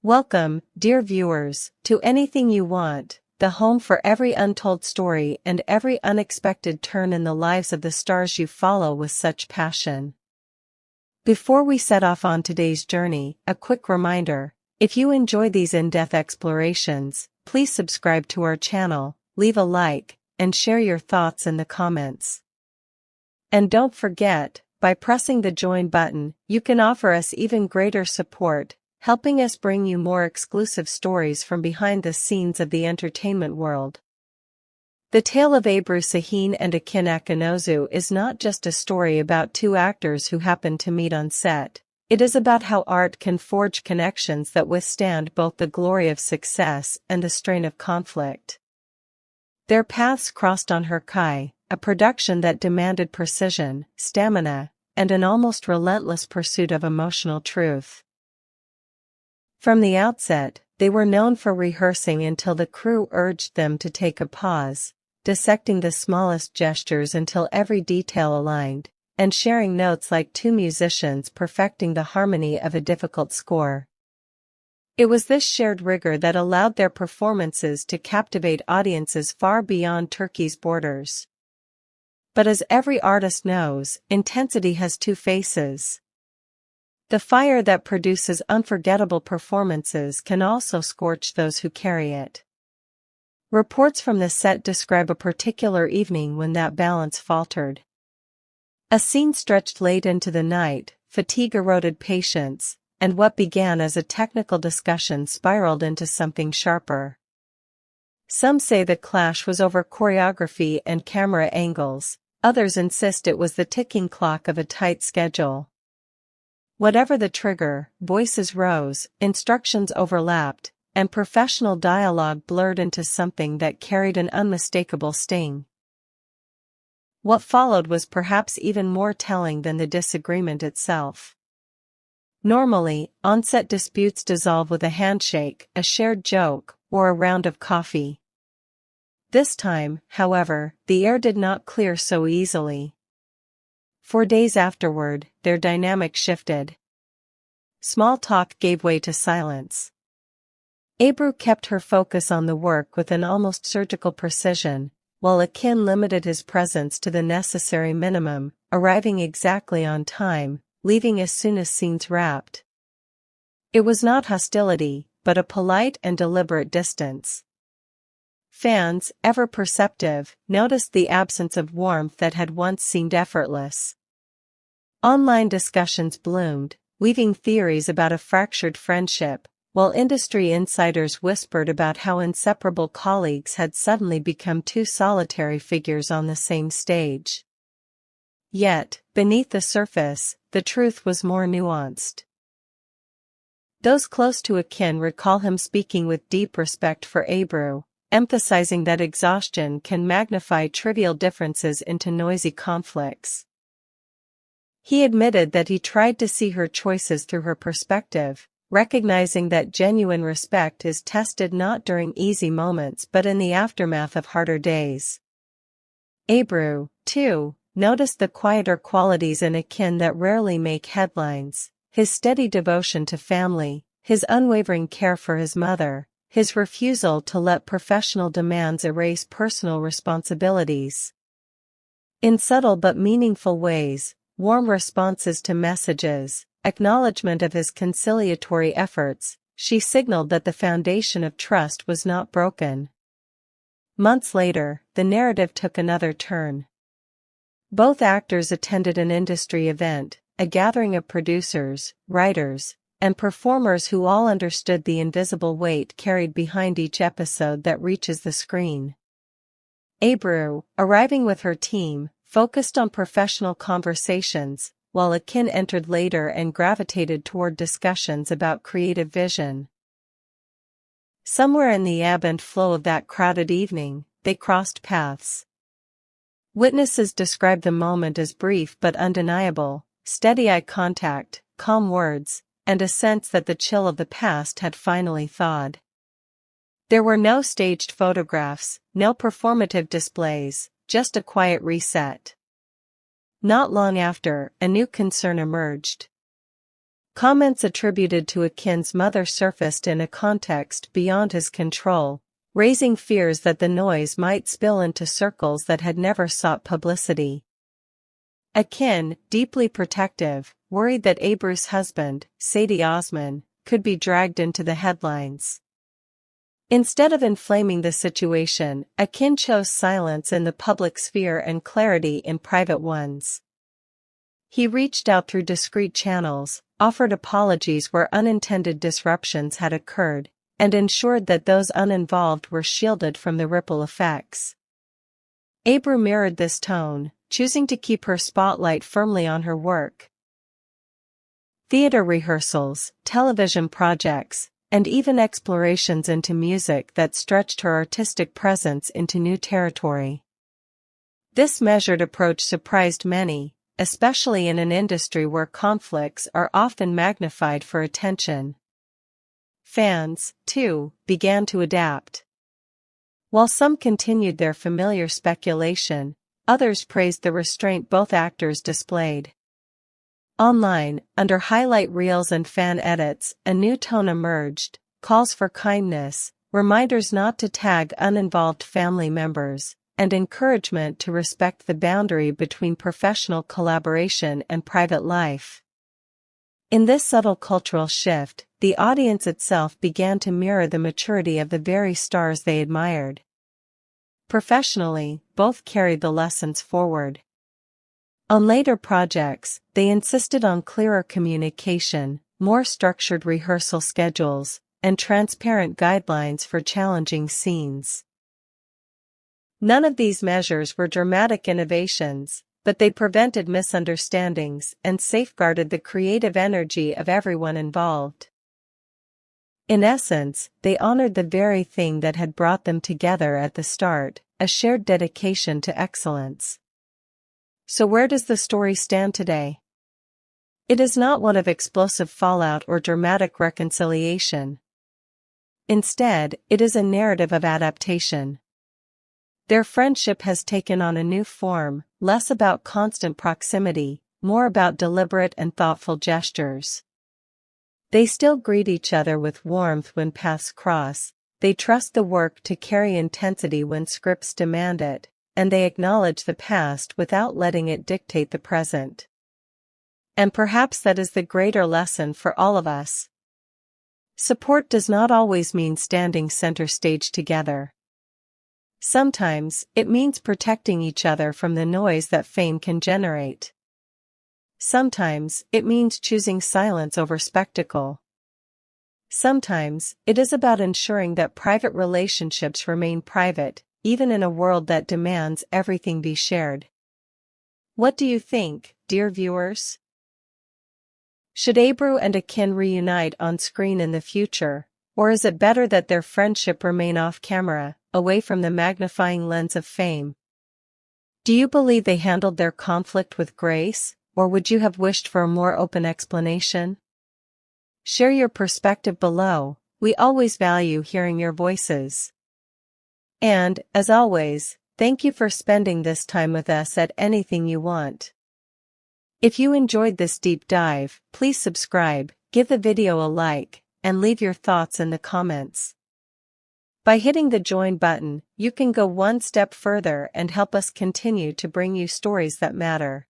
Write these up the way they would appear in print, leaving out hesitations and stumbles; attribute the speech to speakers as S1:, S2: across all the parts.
S1: Welcome, dear viewers, to Anything You Want, the home for every untold story and every unexpected turn in the lives of the stars you follow with such passion. Before we set off on today's journey, a quick reminder: if you enjoy these in-depth explorations, please subscribe to our channel, leave a like, and share your thoughts in the comments. And don't forget, by pressing the join button, you can offer us even greater support, helping us bring you more exclusive stories from behind the scenes of the entertainment world. The tale of Ebru Şahin and Akın Akınözü is not just a story about two actors who happen to meet on set. It is about how art can forge connections that withstand both the glory of success and the strain of conflict. Their paths crossed on Turkish, a production that demanded precision, stamina, and an almost relentless pursuit of emotional truth. From the outset, they were known for rehearsing until the crew urged them to take a pause, dissecting the smallest gestures until every detail aligned, and sharing notes like two musicians perfecting the harmony of a difficult score. It was this shared rigor that allowed their performances to captivate audiences far beyond Turkey's borders. But as every artist knows, intensity has two faces. The fire that produces unforgettable performances can also scorch those who carry it. Reports from the set describe a particular evening when that balance faltered. A scene stretched late into the night, fatigue eroded patience, and what began as a technical discussion spiraled into something sharper. Some say the clash was over choreography and camera angles, others insist it was the ticking clock of a tight schedule. Whatever the trigger, voices rose, instructions overlapped, and professional dialogue blurred into something that carried an unmistakable sting. What followed was perhaps even more telling than the disagreement itself. Normally, on-set disputes dissolve with a handshake, a shared joke, or a round of coffee. This time, however, the air did not clear so easily. For days afterward, their dynamic shifted. Small talk gave way to silence. Ebru kept her focus on the work with an almost surgical precision, while Akın limited his presence to the necessary minimum, arriving exactly on time, leaving as soon as scenes wrapped. It was not hostility, but a polite and deliberate distance. Fans, ever perceptive, noticed the absence of warmth that had once seemed effortless. Online discussions bloomed, weaving theories about a fractured friendship, while industry insiders whispered about how inseparable colleagues had suddenly become two solitary figures on the same stage. Yet, beneath the surface, the truth was more nuanced. Those close to Akın recall him speaking with deep respect for Ebru, emphasizing that exhaustion can magnify trivial differences into noisy conflicts. He admitted that he tried to see her choices through her perspective, recognizing that genuine respect is tested not during easy moments but in the aftermath of harder days. Ebru, too, noticed the quieter qualities in Akın that rarely make headlines: his steady devotion to family, his unwavering care for his mother, his refusal to let professional demands erase personal responsibilities. In subtle but meaningful ways, warm responses to messages, acknowledgement of his conciliatory efforts, she signaled that the foundation of trust was not broken. Months later, the narrative took another turn. Both actors attended an industry event, a gathering of producers, writers, and performers who all understood the invisible weight carried behind each episode that reaches the screen. Ebru, arriving with her team, focused on professional conversations, while Akın entered later and gravitated toward discussions about creative vision. Somewhere in the ebb and flow of that crowded evening, they crossed paths. Witnesses described the moment as brief but undeniable: steady eye contact, calm words, and a sense that the chill of the past had finally thawed. There were no staged photographs, no performative displays, just a quiet reset. Not long after, a new concern emerged. Comments attributed to Akın's mother surfaced in a context beyond his control, raising fears that the noise might spill into circles that had never sought publicity. Akın, deeply protective, worried that Ebru's husband, Sadie Osman, could be dragged into the headlines. Instead of inflaming the situation, Akın chose silence in the public sphere and clarity in private ones. He reached out through discreet channels, offered apologies where unintended disruptions had occurred, and ensured that those uninvolved were shielded from the ripple effects. Ebru mirrored this tone, choosing to keep her spotlight firmly on her work. Theater rehearsals, television projects, and even explorations into music that stretched her artistic presence into new territory. This measured approach surprised many, especially in an industry where conflicts are often magnified for attention. Fans, too, began to adapt. While some continued their familiar speculation, others praised the restraint both actors displayed. Online, under highlight reels and fan edits, a new tone emerged: calls for kindness, reminders not to tag uninvolved family members, and encouragement to respect the boundary between professional collaboration and private life. In this subtle cultural shift, the audience itself began to mirror the maturity of the very stars they admired. Professionally, both carried the lessons forward. On later projects, they insisted on clearer communication, more structured rehearsal schedules, and transparent guidelines for challenging scenes. None of these measures were dramatic innovations, but they prevented misunderstandings and safeguarded the creative energy of everyone involved. In essence, they honored the very thing that had brought them together at the start, a shared dedication to excellence. So where does the story stand today? It is not one of explosive fallout or dramatic reconciliation. Instead, it is a narrative of adaptation. Their friendship has taken on a new form, less about constant proximity, more about deliberate and thoughtful gestures. They still greet each other with warmth when paths cross, they trust the work to carry intensity when scripts demand it, and they acknowledge the past without letting it dictate the present. And perhaps that is the greater lesson for all of us. Support does not always mean standing center stage together. Sometimes, it means protecting each other from the noise that fame can generate. Sometimes, it means choosing silence over spectacle. Sometimes, it is about ensuring that private relationships remain private, even in a world that demands everything be shared. What do you think, dear viewers? Should Ebru and Akın reunite on screen in the future, or is it better that their friendship remain off camera, away from the magnifying lens of fame? Do you believe they handled their conflict with grace, or would you have wished for a more open explanation? Share your perspective below, we always value hearing your voices. And, as always, thank you for spending this time with us at Anything You Want. If you enjoyed this deep dive, please subscribe, give the video a like, and leave your thoughts in the comments. By hitting the join button, you can go one step further and help us continue to bring you stories that matter.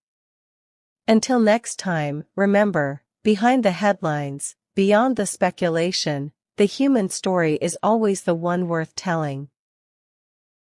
S1: Until next time, remember, behind the headlines, beyond the speculation, the human story is always the one worth telling.